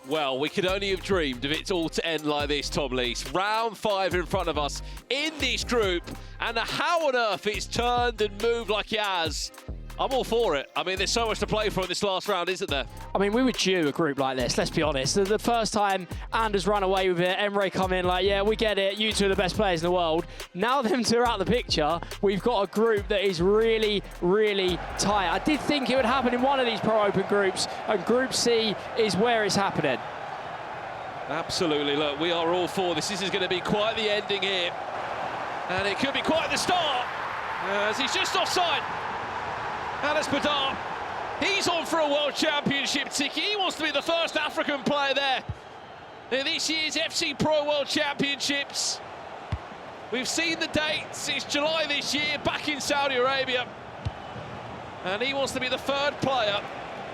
Well, we could only have dreamed of it all to end like this, Tom Lees. Round 5 in front of us in this group, and how on earth it's turned and moved like it has. I'm all for it. I mean, there's so much to play for in this last round, isn't there? I mean, we were due a group like this, let's be honest. The first time Anders run away with it, Emre come in like, yeah, we get it, you two are the best players in the world. Now them two are out of the picture, we've got a group that is really, really tight. I did think it would happen in one of these Pro Open groups, and Group C is where it's happening. Absolutely, look, we are all for this. This is going to be quite the ending here. And it could be quite the start, as he's just offside. AnasBadr, he's on for a World Championship ticket. He wants to be the first African player there in this year's FC Pro World Championships. We've seen the dates, it's July this year, back in Saudi Arabia. And he wants to be the third player,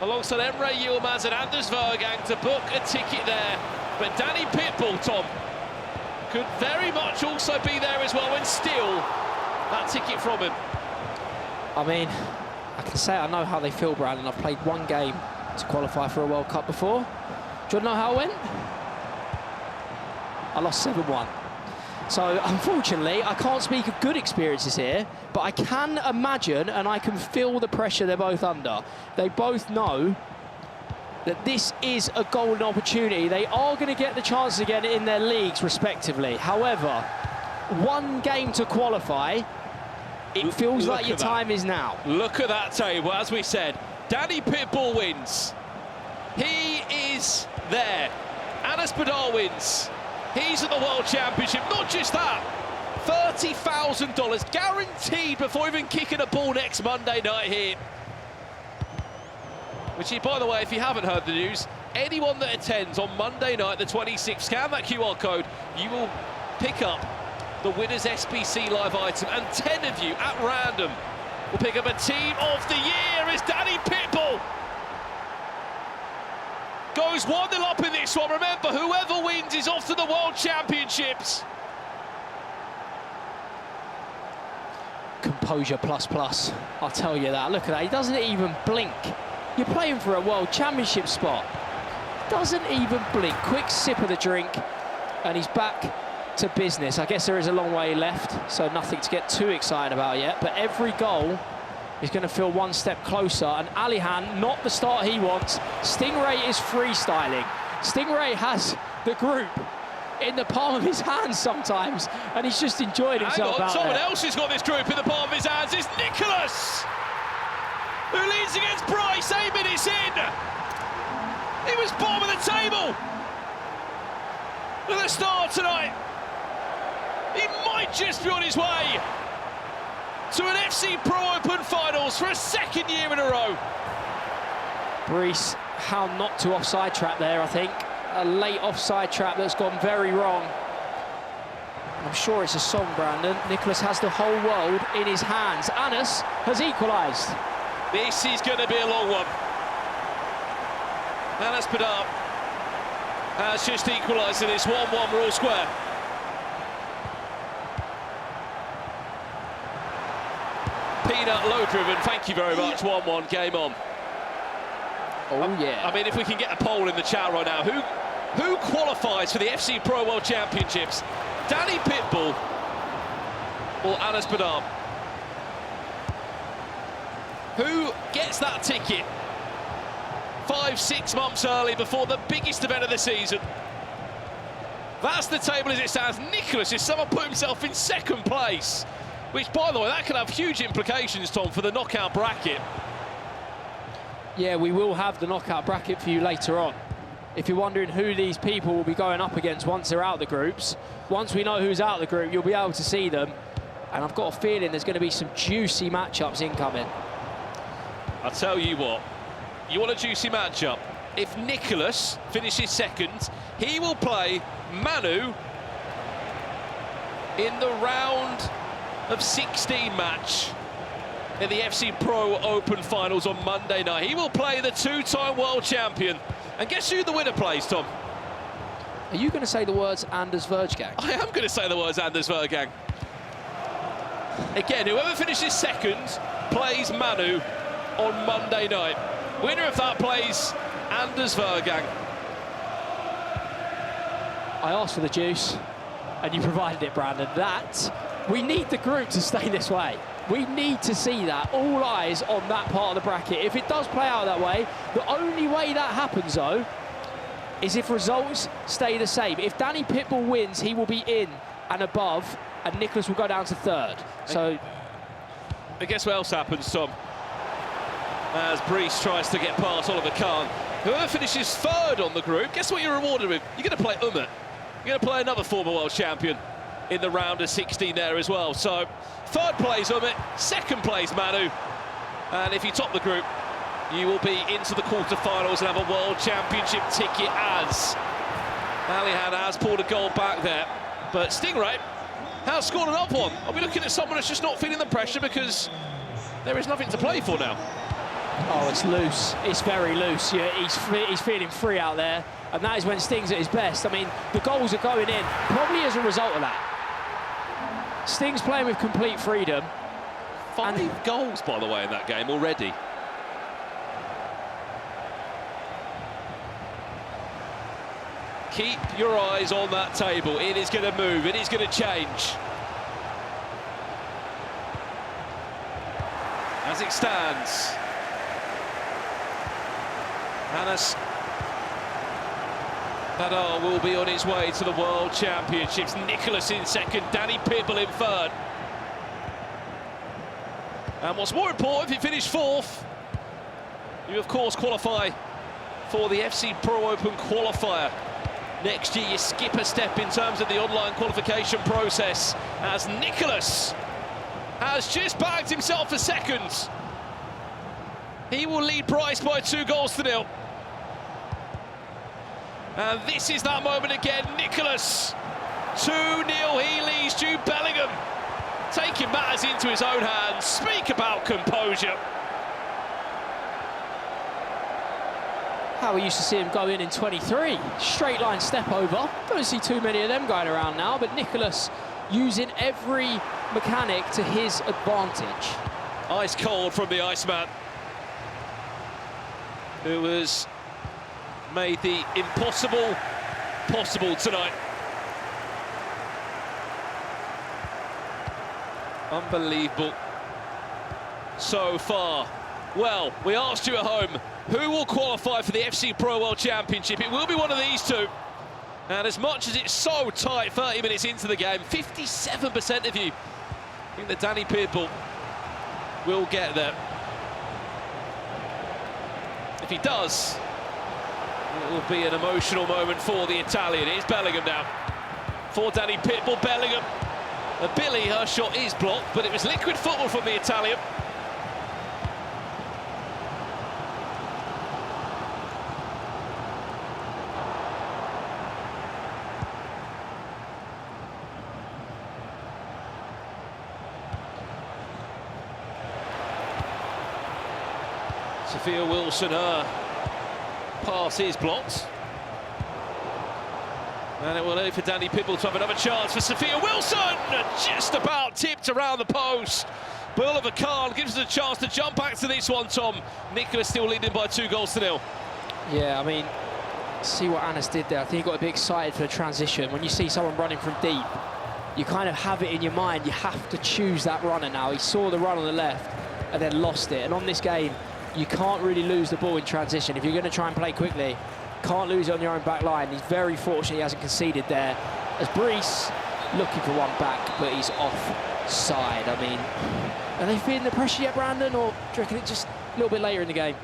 alongside Emre Yilmaz and AnasBadr to book a ticket there. But Danipitbull, Tom, could very much also be there as well and steal that ticket from him. I mean, I can say I know how they feel, Brandon. I've played one game to qualify for a World Cup before. Do you know how it went? I lost 7-1. So, unfortunately, I can't speak of good experiences here, but I can imagine and I can feel the pressure they're both under. They both know that this is a golden opportunity. They are going to get the chance again in their leagues, respectively. However, one game to qualify, it feels like your time is now. Look at that table, as we said. Danipitbull wins. He is there. AnasBadr wins. He's at the World Championship. Not just that, $30,000 guaranteed before even kicking a ball next Monday night here. Which, by the way, if you haven't heard the news, anyone that attends on Monday night, the 26th, scan that QR code, you will pick up the winner's SBC live item, and 10 of you at random will pick up a team of the year as Danipitbull goes 1-0 up in this one. Remember, whoever wins is off to the World Championships. Composure plus, I'll tell you that. Look at that, he doesn't even blink. You're playing for a World Championship spot. Doesn't even blink. Quick sip of the drink, and he's back to business. I guess there is a long way left, so nothing to get too excited about yet, but every goal is going to feel one step closer, and Alihan, not the start he wants. Stingray is freestyling. Stingray has the group in the palm of his hands sometimes, and he's just enjoyed himself out someone there. else has got this group in the palm of his hands. It's Nicolas, who leads against Brice 8 minutes in. He was bottom of the table at the start tonight. He might just be on his way to an FC Pro Open finals for a second year in a row. Brice, how not to offside trap there, I think. A late offside trap that's gone very wrong. I'm sure it's a song, Brandon. Nicolas has the whole world in his hands. Anas has equalised. This is going to be a long one. AnasBadr has just equalised in this 1-1, we're all square. Peanut low driven, thank you very much. 1-1, game on. Oh yeah. I mean, if we can get a poll in the chat right now, who qualifies for the FC Pro World Championships? Danipitbull or AnasBadr? Who gets that ticket 5-6 months early before the biggest event of the season? That's the table as it stands. Nicolas is someone put himself in second place, which, by the way, that could have huge implications, Tom, for the knockout bracket. Yeah, we will have the knockout bracket for you later on. If you're wondering who these people will be going up against once they're out of the groups, once we know who's out of the group, you'll be able to see them. And I've got a feeling there's going to be some juicy matchups incoming. I'll tell you what, you want a juicy matchup? If Nicolas finishes second, he will play Manu in the round of 16 match in the FC Pro Open finals on Monday night. He will play the two-time world champion. And guess who the winner plays, Tom? Are you going to say the words AnasBadr gang? I am going to say the words AnasBadr gang. Again, whoever finishes second plays Manu on Monday night. Winner of that plays AnasBadr gang. I asked for the juice, and you provided it, Brandon. We need the group to stay this way. We need to see that. All eyes on that part of the bracket. If it does play out that way, the only way that happens, though, is if results stay the same. If Danipitbull wins, he will be in and above, and Nicolas will go down to third. So, I guess what else happens, Tom? As Brice tries to get past Oliver Kahn. Whoever finishes third on the group, guess what you're rewarded with? You're going to play Umut. You're going to play another former world champion in the round of 16 there as well. So, third plays Umut, second plays Manu. And if you top the group, you will be into the quarterfinals and have a world championship ticket as Alihanlion has pulled a goal back there. But Stingray has scored an up one. Are we looking at someone that's just not feeling the pressure because there is nothing to play for now? oh, it's loose. It's very loose. Yeah, he's feeling free out there, and that is when Sting's at his best. I mean, the goals are going in probably as a result of that. Sting's playing with complete freedom. 5 goals, by the way, in that game already. Keep your eyes on that table. It is going to move. It is going to change. As it stands, AnasBadr will be on his way to the World Championships. Nicolas in second, Danipitbull in third. And what's more important, if you finish fourth, you of course qualify for the FC Pro Open qualifier. Next year you skip a step in terms of the online qualification process, as Nicolas has just bagged himself a second. He will lead Brice by 2-0. And this is that moment again. Nicolas, 2-0, he leads Jude Bellingham, taking matters into his own hands. Speak about composure. How we used to see him go in 23. Straight line step over. Don't see too many of them going around now, but Nicolas using every mechanic to his advantage. Ice cold from the Iceman, who has made the impossible possible tonight. Unbelievable so far. Well, we asked you at home, who will qualify for the FC Pro World Championship? It will be one of these two. And as much as it's so tight, 30 minutes into the game, 57% of you think that Danipitbull will get there. If he does, it will be an emotional moment for the Italian. It's Bellingham now. For Danipitbull, Bellingham. Billy, her shot is blocked, but it was liquid football from the Italian. Sophia Wilson, her pass is blocked. And it will leave for Danipitbull to have another chance for Sophia Wilson. Just about tipped around the post. But Oliver Kahn gives us a chance to jump back to this one, Tom. Nicolas still leading by 2-0. Yeah, I mean, see what Anas did there. I think he got a bit excited for the transition. When you see someone running from deep, you kind of have it in your mind. You have to choose that runner now. He saw the run on the left and then lost it. And on this game, you can't really lose the ball in transition. If you're going to try and play quickly, can't lose it on your own back line. He's very fortunate he hasn't conceded there. As Brice looking for one back, but he's offside. I mean, are they feeling the pressure yet, Brandon, or do you reckon it's just a little bit later in the game?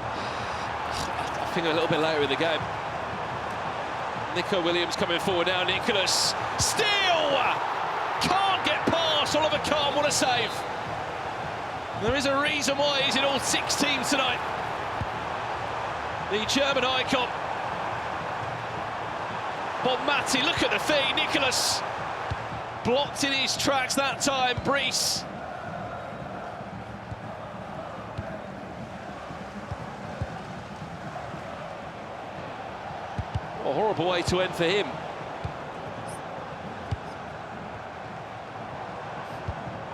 I think a little bit later in the game. Nico Williams coming forward now. Nicolas still can't get past Oliver Kahn. What a save. There is a reason why he's in all 6 teams tonight. The German icon. Bonmati, look at the feed. Nicolas blocked in his tracks that time. Brice. A horrible way to end for him.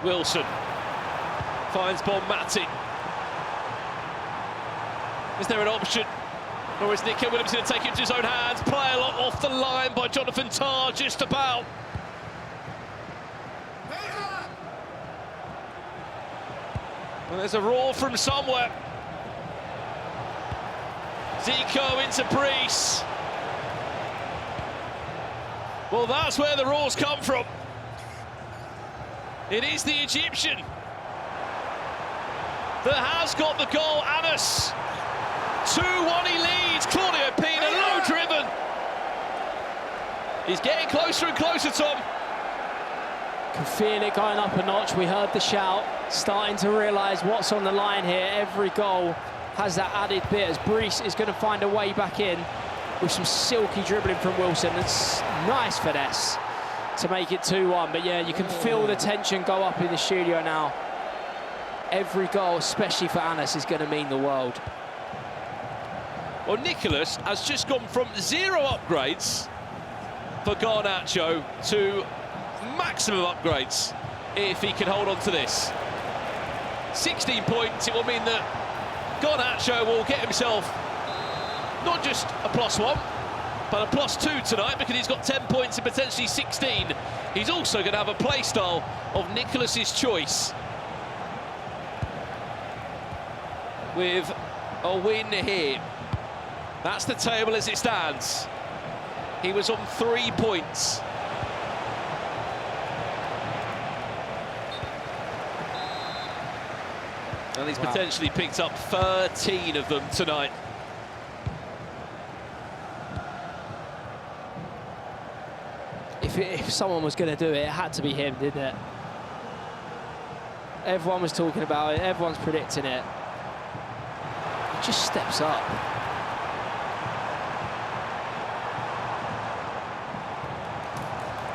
Wilson finds Bonmati. Is there an option? Or is Nico Williams going to take it into his own hands? Play a lot off the line by Jonathan Tarr, just about. Well, there's a roar from somewhere. Zico into Brice. Well, that's where the roars come from. It is the Egyptian that has got the goal. Anas. 2-1 he leads. Claudio Pina, low driven. He's getting closer and closer, Tom. Can feel it going up a notch. We heard the shout. Starting to realise what's on the line here. Every goal has that added bit as Brice is going to find a way back in with some silky dribbling from Wilson. It's nice finesse to make it 2-1. But yeah, you can feel the tension go up in the studio now. Every goal, especially for Anas, is going to mean the world. Well, Nicolas has just gone from 0 upgrades for Garnacho to maximum upgrades if he can hold on to this. 16 points, it will mean that Garnacho will get himself not just a +1, but a +2 tonight, because he's got 10 points and potentially 16. He's also going to have a play style of Nicolas's choice. With a win here. That's the table as it stands. He was on 3 points. And he's potentially picked up 13 of them tonight. If someone was going to do it, it had to be him, didn't it? Everyone was talking about it, everyone's predicting it. He just steps up.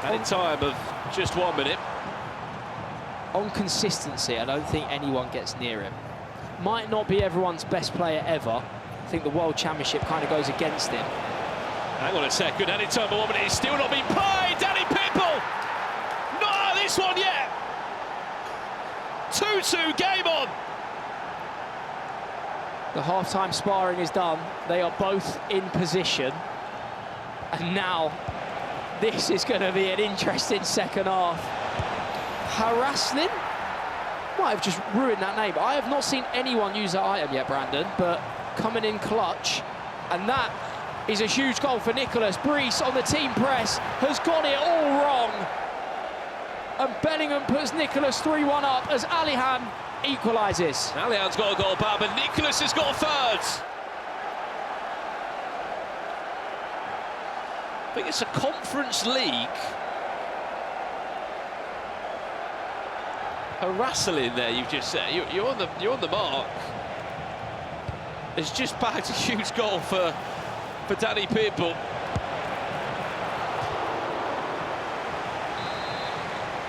And in time of just 1 minute. On consistency, I don't think anyone gets near him. Might not be everyone's best player ever. I think the World Championship kind of goes against him. Hang on a second, and in time of 1 minute, it's still not been played. Danipitbull! Not this one yet! 2-2, game on! The half-time sparring is done. They are both in position. And now, this is going to be an interesting second half. Alihanlion? Might have just ruined that name. I have not seen anyone use that item yet, Brandon, but coming in clutch. And that is a huge goal for Nicolas. Brice on the team press has got it all wrong. And Bellingham puts Nicolas 3-1 up as Alihan equalises. Alihan's got a goal back, but Nicolas has got a third. I think it's a Conference League. Alihanlion there, you've just said. You're on the mark. It's just bagged a huge goal for Danipitbull.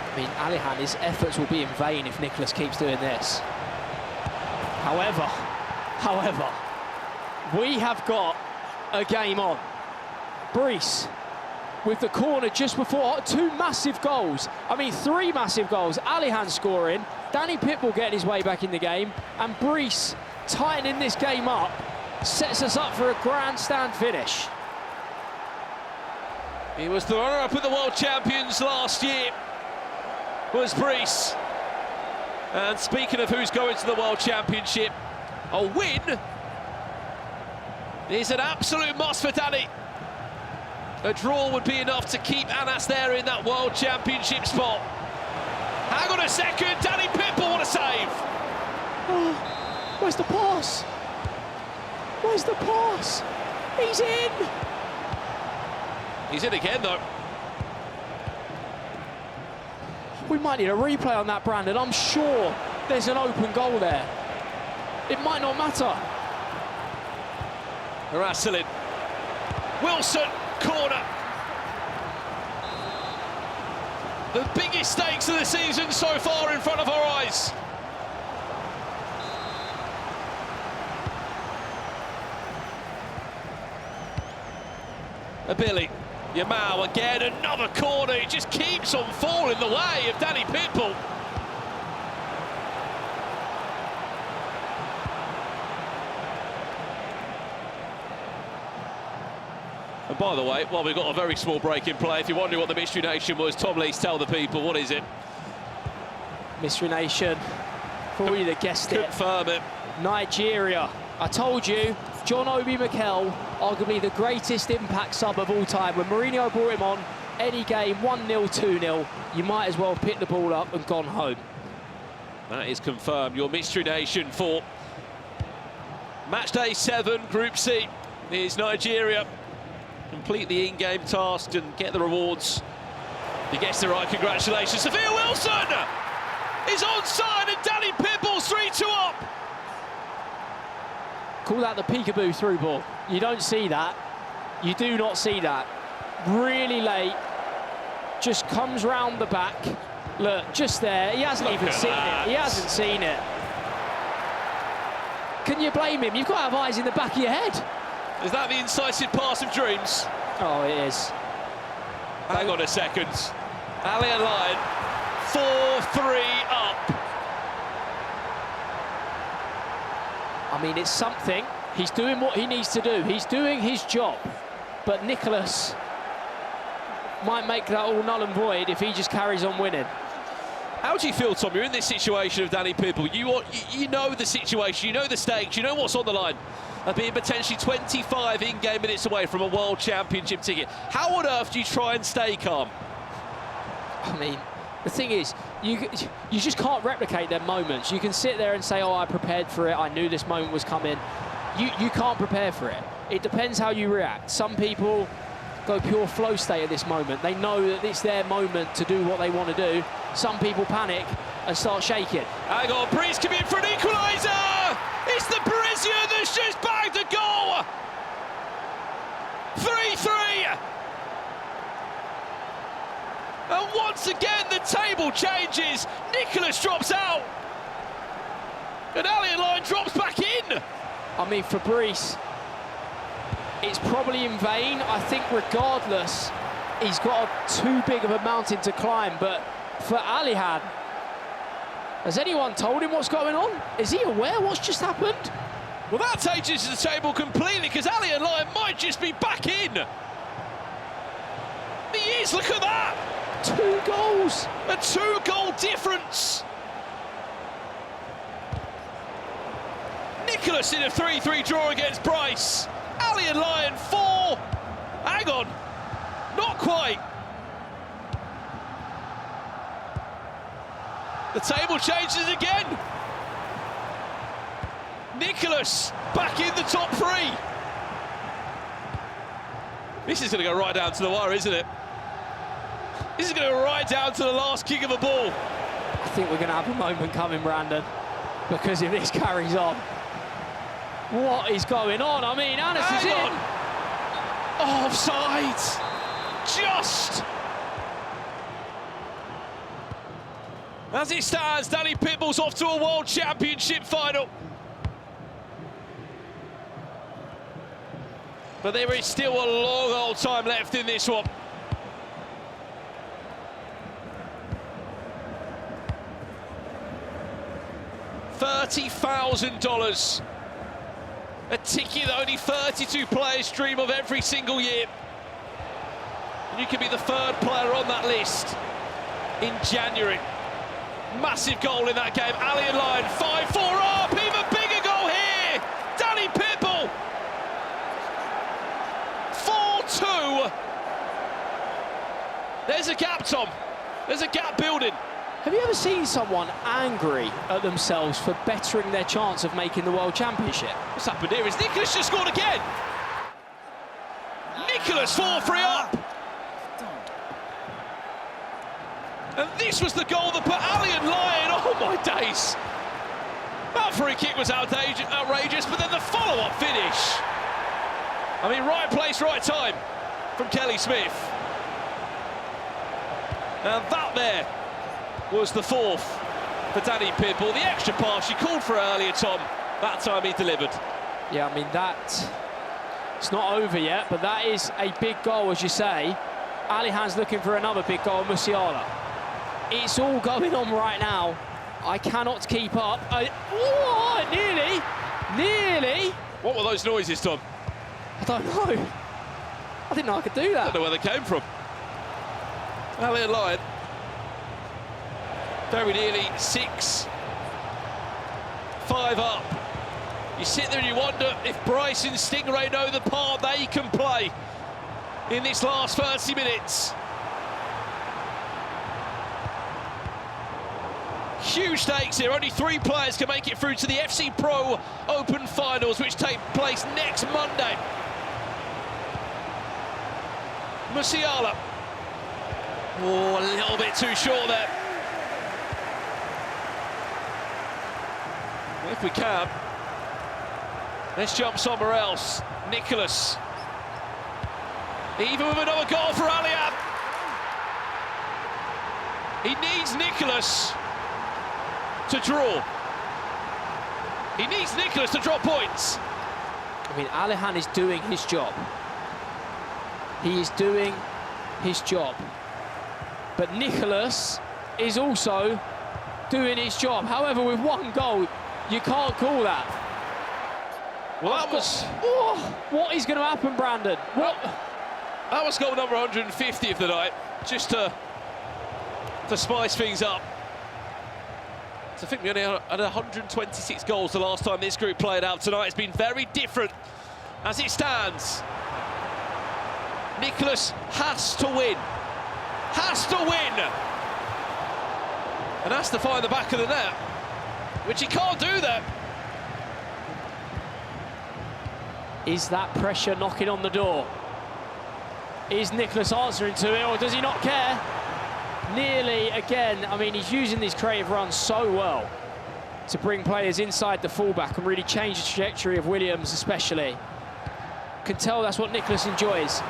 I mean, Alihan, his efforts will be in vain if Nicolas keeps doing this. However, we have got a game on. Brice with the corner just before, 2 massive goals. I mean, 3 massive goals. Alihan scoring, Danipitbull getting his way back in the game, and Brice tightening this game up sets us up for a grandstand finish. He was the runner-up at the World Champions last year, was Brice. And speaking of who's going to the World Championship, a win is an absolute must for Danny. A draw would be enough to keep Anas there in that World Championship spot. Hang on a second, Danipitbull, what a save! Oh, where's the pass? Where's the pass? He's in! He's in again, though. We might need a replay on that, Brandon. I'm sure there's an open goal there. It might not matter. Alihanlion. Wilson, corner. The biggest stakes of the season so far in front of our eyes. Billy, Yamal again, another corner. It just keeps on falling the way of Danipitbull. And by the way, well, we've got a very small break in play. If you're wondering what the Mystery Nation was, Tom Lees, tell the people, what is it? Mystery Nation, for you that guessed it. Confirm it. Nigeria. I told you, John Obi Mikel, arguably the greatest impact sub of all time. When Mourinho brought him on, any game, 1-0, 2-0, you might as well have picked the ball up and gone home. That is confirmed. Your Mystery Nation for Matchday 7, Group C, is Nigeria. Complete the in-game task and get the rewards. If he gets the right, congratulations. Sophia Wilson is onside and Danipitbull's 3-2 up. Call that the peekaboo through ball. You don't see that. You do not see that. Really late. Just comes round the back. Look, just there. He hasn't even seen it. He hasn't seen it. Can you blame him? You've got to have eyes in the back of your head. Is that the incisive pass of dreams? Oh, it is. Hang on a second. Alihanlion, 4-3 up. I mean, it's something. He's doing what he needs to do. He's doing his job. But Nicolas might make that all null and void if he just carries on winning. How do you feel, Tom? You're in this situation of Danipitbull. You know the situation, you know the stakes, you know what's on the line. Being potentially 25 in-game minutes away from a World Championship ticket. How on earth do you try and stay calm? I mean, the thing is, you just can't replicate them moments. You can sit there and say, oh, I prepared for it, I knew this moment was coming. You can't prepare for it. It depends how you react. Some people go pure flow state at this moment. They know that it's their moment to do what they want to do. Some people panic and start shaking. Hang on, Brice coming in for an equaliser! It's the Parisian that's just bagged a goal! 3-3! And once again, the table changes. Nicolas drops out. And Alihanlion drops back in. I mean, for Brice, it's probably in vain. I think regardless, he's got too big of a mountain to climb. But for Alihan, has anyone told him what's going on? Is he aware what's just happened? Well, that changes the table completely, because Alihanlion might just be back in. He is, look at that! 2 goals! A 2-goal difference! Nicolas in a 3-3 draw against Brice. Alihanlion 4. Hang on, not quite. The table changes again. Nicolas back in the top 3. This is going to go right down to the wire, isn't it? This is going to go right down to the last kick of the ball. I think we're going to have a moment coming, Brandon, because if this carries on, what is going on? I mean, Anas is in. Offside. Just. As it stands, Danipitbull's off to a World Championship final. But there is still a long old time left in this one. $30,000. A ticket that only 32 players dream of every single year. And you can be the 3rd player on that list in January. Massive goal in that game. Alihanlion 5-4 up. Even bigger goal here. Danipitbull 4-2. There's a gap, Tom. There's a gap building. Have you ever seen someone angry at themselves for bettering their chance of making the World Championship? What's happened here is Nicolas just scored again. Nicolas 4-3 up. And this was the goal that put Alihanlion, oh my days. That free kick was outrageous, but then the follow-up finish. I mean, right place, right time from Kelly Smith. And that there was the 4th for Danipitbull. The extra pass you called for earlier, Tom. That time he delivered. Yeah, I mean, it's not over yet, but that is a big goal, as you say. Alihan's looking for another big goal, Musiala. It's all going on right now. I cannot keep up. Nearly. What were those noises, Tom? I don't know. I didn't know I could do that. I don't know where they came from. Alihanlion, very nearly 6-5 up. You sit there and you wonder if Brice and Stingray know the part they can play in this last 30 minutes. Huge stakes here. Only 3 players can make it through to the FC Pro Open Finals, which take place next Monday. Musiala. Oh, a little bit too short there. If we can, let's jump somewhere else. Nicolas. Even with another goal for Alihanlion. He needs Nicolas to draw. He needs Nicolas to draw points. I mean, Alihanlion is doing his job. He is doing his job. But Nicolas is also doing his job. However, with 1 goal, you can't call that. Well, that was... Oh, what is going to happen, Brandon? What? That was goal number 150 of the night, just to spice things up. So I think we only had 126 goals the last time this group played out tonight. It's been very different as it stands. Nicolas has to win. Has to win. And has to find the back of the net, which he can't do that. Is that pressure knocking on the door? Is Nicolas answering to it, or does he not care? Nearly again. I mean, he's using these creative runs so well to bring players inside the fullback and really change the trajectory of Williams especially. Can tell that's what Nicolas enjoys.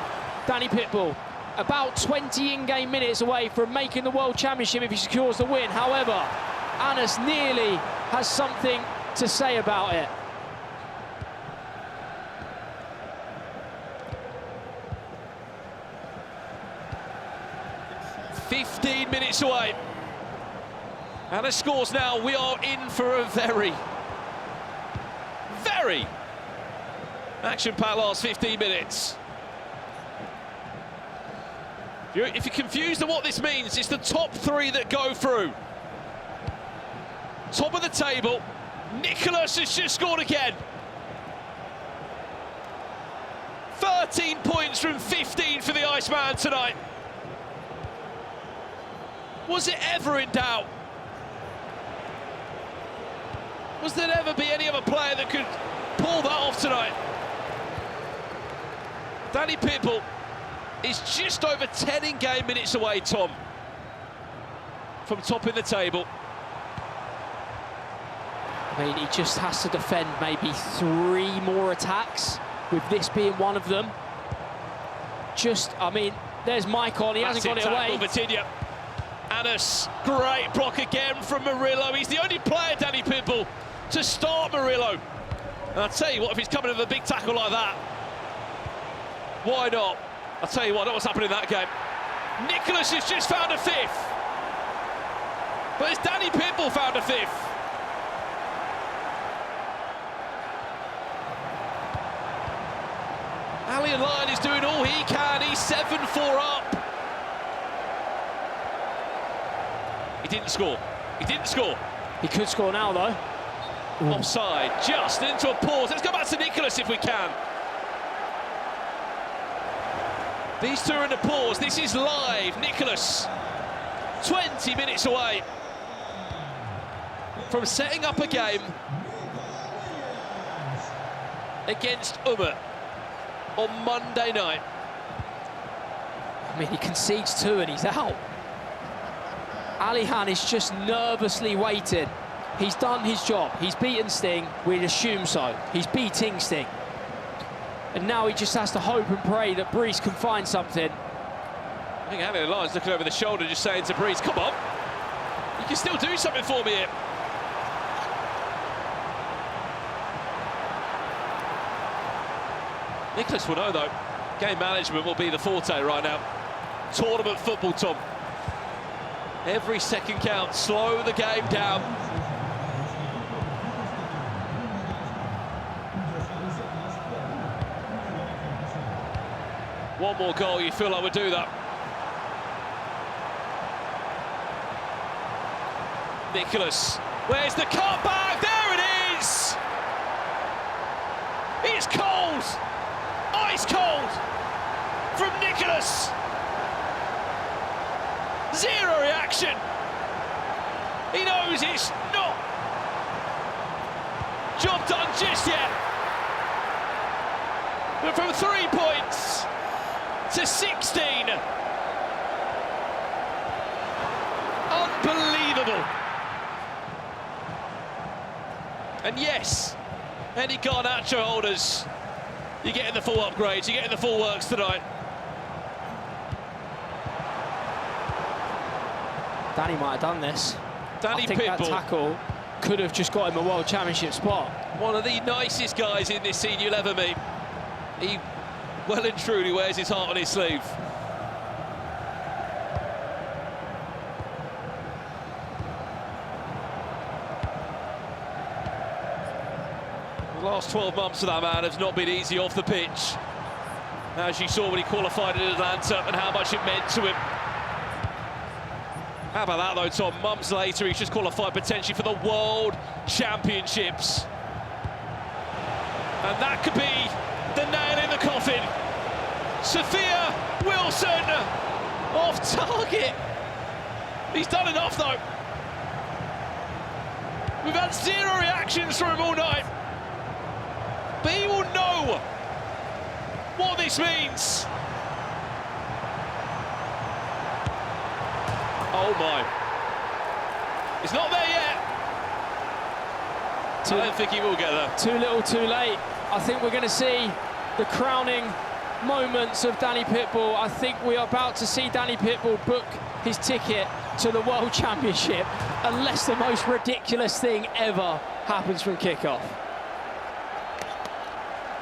Danipitbull, about 20 in-game minutes away from making the World Championship if he secures the win. However, Anas nearly has something to say about it. "15 minutes away. Anas scores now. We are in for a very action-packed last 15 minutes. If you're confused on what this means, it's the top 3 that go through. Top of the table, Nicolas has just scored again. 13 points from 15 for the Iceman tonight. Was it ever in doubt? Was there ever be any other player that could pull that off tonight? Danipitbull is just over 10 in-game minutes away, Tom, from topping the table. I mean, he just has to defend maybe 3 more attacks, with this being one of them. I mean, there's Mike on, he hasn't got it away. Vitinha. Anas, great block again from Murillo. He's the only player, Danipitbull, to start Murillo. And I'll tell you what, if he's coming with a big tackle like that, why not? I'll tell you what, what's happening in that game. Nicolas has just found a 5th. But it's Danipitbull found a 5th. Alihanlion is doing all he can. He's 7-4 up. He didn't score. He didn't score. He could score now, though. Ooh. Offside, just into a pause. Let's go back to Nicolas if we can. These 2 are in a pause. This is live. Nicolas, 20 minutes away from setting up a game against on Monday night. I mean, he concedes 2 and he's out. Alihanlion is just nervously waiting. He's done his job. He's beaten Sting. We'd assume so. He's beating Sting. And now he just has to hope and pray that Brice can find something. I think Alihanlion's looking over the shoulder, just saying to Brice, come on, you can still do something for me here. Nicolas will know, though. Game management will be the forte right now. Tournament football, Tom. Every second counts. Slow the game down. One more goal, you feel like we'd do that. Nicolas, where's the cutback? There it is! It's cold! Ice cold! From Nicolas! Zero reaction! He knows it's not job done just yet. But from 3 points to 16. Unbelievable. And yes, any Garnacho holders, you're getting the full upgrades, you're getting the full works tonight. Danny might have done this. I think Danipitbull, that tackle could have just got him a World Championship spot. one of the nicest guys in this scene you'll ever meet. He well and truly wears his heart on his sleeve. The last 12 months of that man has not been easy off the pitch. As you saw when he qualified in Atlanta and how much it meant to him. How about that though, Tom? Months later, he's just qualified potentially for the World Championships. And that could be the nail in the coffin. Sophia Wilson off target. He's done enough though. We've had zero reactions from him all night. But he will know what this means. Oh my. He's not there yet. I don't think he will get there. Too little, too late. I think we're going to see the crowning moments of Danipitbull. I think we are about to see Danipitbull book his ticket to the World Championship, unless the most ridiculous thing ever happens from kickoff.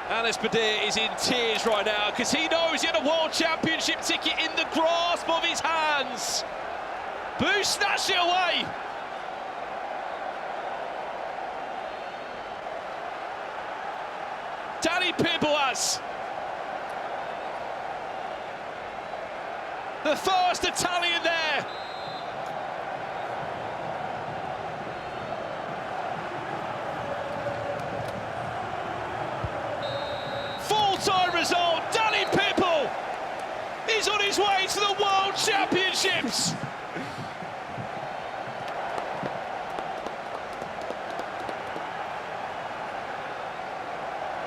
AnasBadr is in tears right now because he knows he had a World Championship ticket in the grasp of his hands. But who snatched it away? Danipitbull has. The first Italian there. Full-time result. Danipitbull is on his way to the World Championships.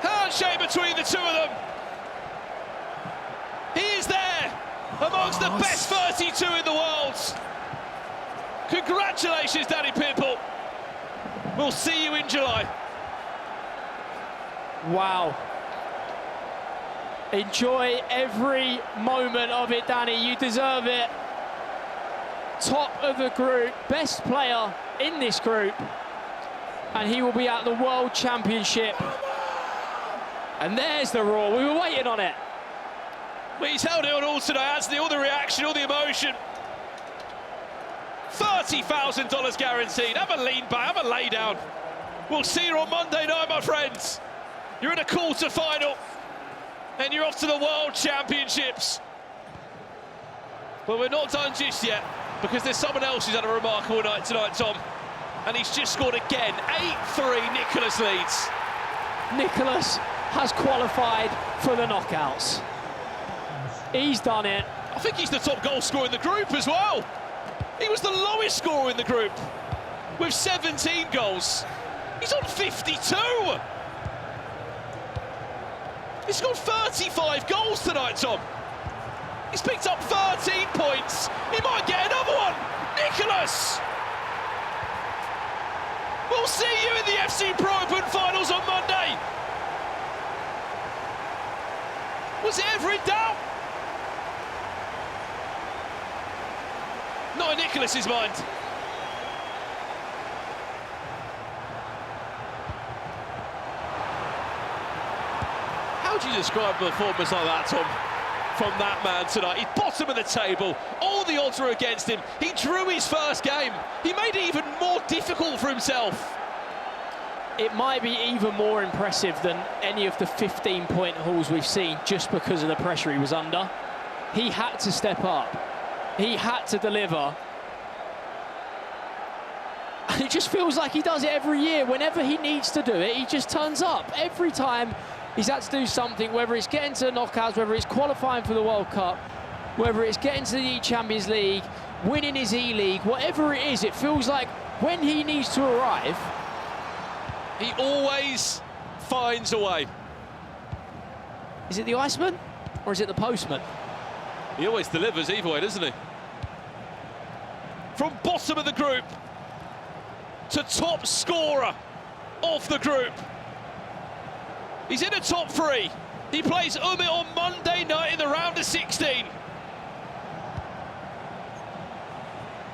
Handshake between the two of them. He is there amongst the best 32 in the world. Congratulations, Danipitbull. We'll see you in July. Wow. Enjoy every moment of it, Danny. You deserve it. Top of the group, best player in this group. And he will be at the World Championship. And there's the roar. We were waiting on it. Well, he's held it on all today, hasn't he? All the reaction, all the emotion. $30,000 guaranteed. Have a lean back, have a lay down. We'll see you on Monday night, my friends. You're in a quarter-final, and you're off to the World Championships. But we're not done just yet, because there's someone else who's had a remarkable night tonight, Tom. And he's just scored again. 8-3, Nicolas leads. Nicolas has qualified for the knockouts. He's done it. I think he's the top goal scorer in the group as well. He was the lowest scorer in the group with 17 goals. He's on 52. He's scored 35 goals tonight, Tom. He's picked up 13 points. He might get another one. Nicolas! We'll see you in the FC Pro Open finals on Monday. Was it ever in doubt? Not in Nicolas's mind. How do you describe a performance like that, Tom, from that man tonight? He's bottom of the table. All the odds were against him. He drew his first game. He made it even more difficult for himself. it might be even more impressive than any of the 15-point hauls we've seen just because of the pressure he was under. He had to step up. He had to deliver. And it just feels like he does it every year. Whenever he needs to do it, he just turns up. Every time he's had to do something, whether it's getting to the knockouts, whether it's qualifying for the World Cup, whether it's getting to the Champions League, winning his E-League, whatever it is, it feels like when he needs to arrive, he always finds a way. Is it the Iceman or is it the Postman? He always delivers either way, doesn't he? From bottom of the group to top scorer of the group. He's in the top 3. He plays Umit on Monday night in the round of 16.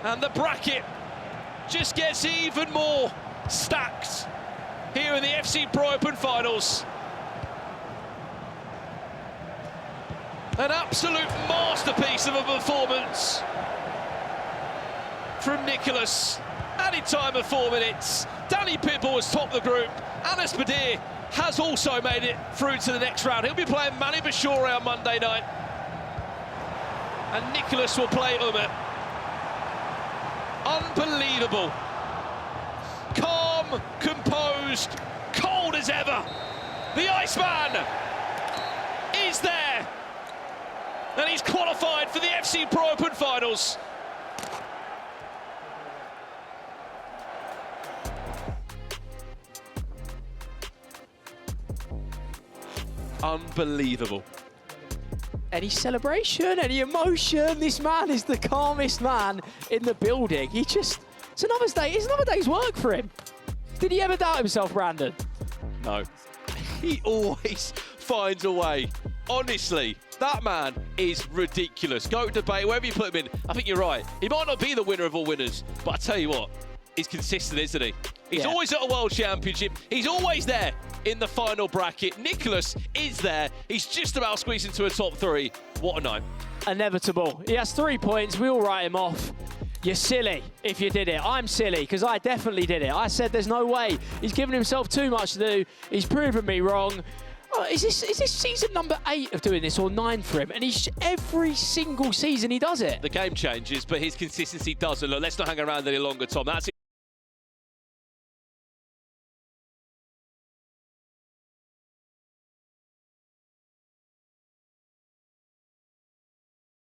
And the bracket just gets even more stacked here in the FC Pro Open finals. An absolute masterpiece of a performance from Nicolas. Added time of 4 minutes. Danipitbull has topped the group. AnasBadr has also made it through to the next round. He'll be playing Mani Bashore on Monday night. And Nicolas will play Umit. Unbelievable. Calm, composed, cold as ever. The Iceman is there. And he's qualified for the FC Pro Open finals. Unbelievable. Any celebration, any emotion, this man is the calmest man in the building. It's another day, it's another day's work for him. Did he ever doubt himself, Brandon? No. He always finds a way. Honestly, that man is ridiculous. Go debate, wherever you put him in. I think you're right. He might not be the winner of all winners, but I tell you what, he's consistent, isn't he? He's always at a World Championship. He's always there in the final bracket. Nicolas is there. He's just about squeezed into a top 3. What a night. Inevitable. He has 3 points. We all write him off. You're silly if you did it. I'm silly because I definitely did it. I said there's no way. He's given himself too much to do. He's proven me wrong. Oh, is this season number 8 of doing this or 9 for him? And he's every single season he does it. The game changes, but his consistency doesn't. Look, let's not hang around any longer, Tom. That's